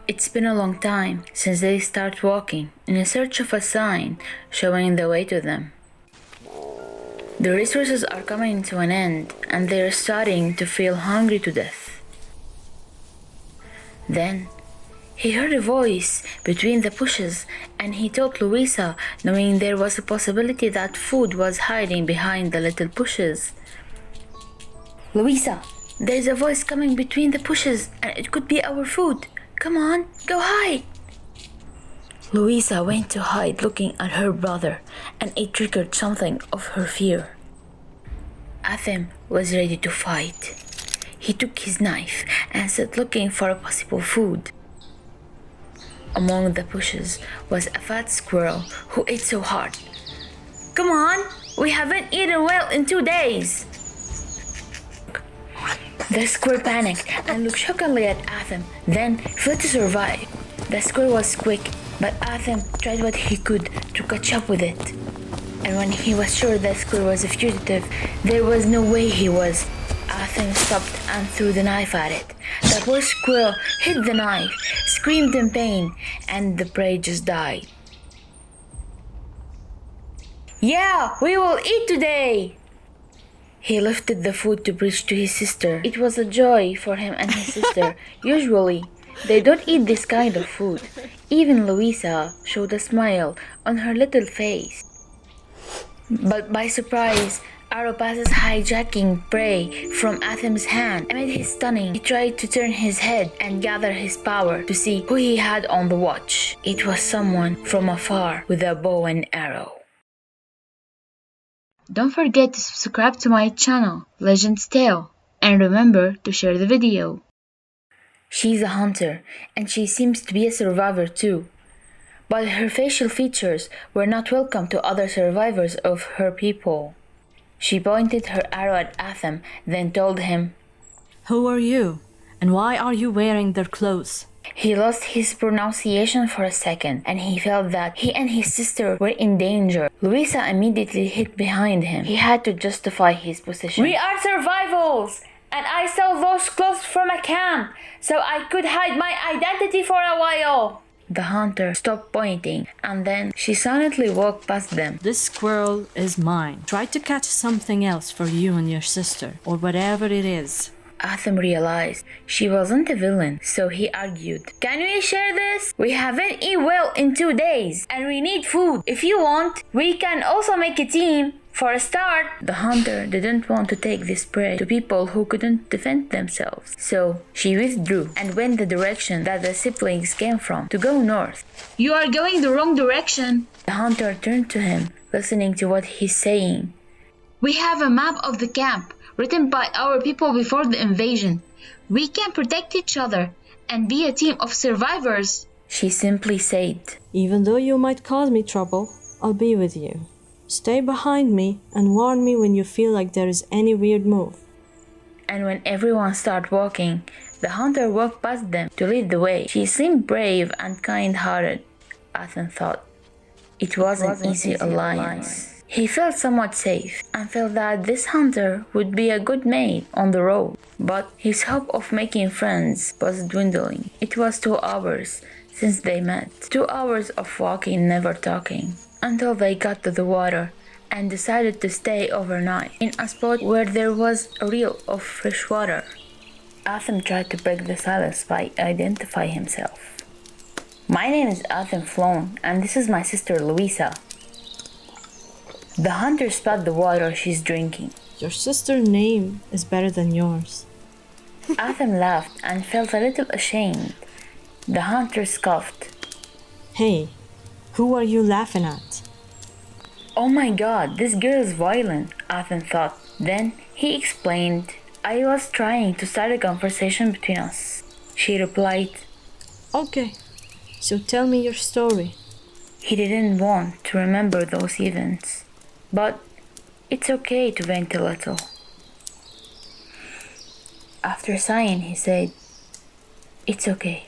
It's been a long time since they start walking in search of a sign showing the way to them. The resources are coming to an end and they're starting to feel hungry to death. Then he heard a voice between the bushes and he told Louisa, knowing there was a possibility that food was hiding behind the little bushes. "Louisa, there's a voice coming between the bushes and it could be our food. Come on, go hide." Louisa went to hide looking at her brother and it triggered something of her fear. Atham was ready to fight. He took his knife and started looking for a possible food. Among the bushes was a fat squirrel who ate so hard. "Come on, we haven't eaten well in 2 days." The squirrel panicked and looked shockingly at Atham, then fled to survive. The squirrel was quick, but Atham tried what he could to catch up with it. And when he was sure the squirrel was a fugitive, there was no way he was. Atham stopped and threw the knife at it. The poor squirrel hit the knife, screamed in pain, and the prey just died. "Yeah, we will eat today!" He lifted the food to bring to his sister. It was a joy for him and his sister. Usually, they don't eat this kind of food. Even Louisa showed a smile on her little face. But by surprise, Arrow passes hijacking prey from Atham's hand. Amid his stunning, he tried to turn his head and gather his power to see who he had on the watch. It was someone from afar with a bow and arrow. Don't forget to subscribe to my channel, Legend's Tale, and remember to share the video. She's a hunter, and she seems to be a survivor too. But her facial features were not welcome to other survivors of her people. She pointed her arrow at Atham, then told him, "Who are you, and why are you wearing their clothes?" He lost his pronunciation for a second, and he felt that he and his sister were in danger. Louisa immediately hid behind him. He had to justify his position. "We are survivals, and I stole those clothes from a camp, so I could hide my identity for a while." The hunter stopped pointing, and then she silently walked past them. "This squirrel is mine. Try to catch something else for you and your sister, or whatever it is." Atham realized she wasn't a villain, so he argued, "Can we share this? We haven't eaten well in 2 days, and we need food. If you want, we can also make a team. For a start." The hunter didn't want to take this prey to people who couldn't defend themselves, so she withdrew and went the direction that the siblings came from, to go north. "You are going the wrong direction." The hunter turned to him, listening to what he's saying. "We have a map of the camp, written by our people before the invasion. We can protect each other and be a team of survivors," she simply said. "Even though you might cause me trouble, I'll be with you. Stay behind me and warn me when you feel like there is any weird move." And when everyone started walking, the hunter walked past them to lead the way. She seemed brave and kind-hearted, Atham thought. It wasn't an easy alliance. He felt somewhat safe and felt that this hunter would be a good mate on the road. But his hope of making friends was dwindling. It was 2 hours since they met. 2 hours of walking, never talking, until they got to the water and decided to stay overnight in a spot where there was a reel of fresh water. Atham tried to break the silence by identifying himself. "My name is Atham Flown, and this is my sister Louisa." The hunter spat the water she's drinking. "Your sister's name is better than yours." Atham laughed and felt a little ashamed. The hunter scoffed. "Hey, who are you laughing at?" "Oh my god, this girl is violent," Atham thought. Then he explained, "I was trying to start a conversation between us." She replied, "Okay, so tell me your story." He didn't want to remember those events, but it's okay to vent a little. After sighing, he said, "It's okay.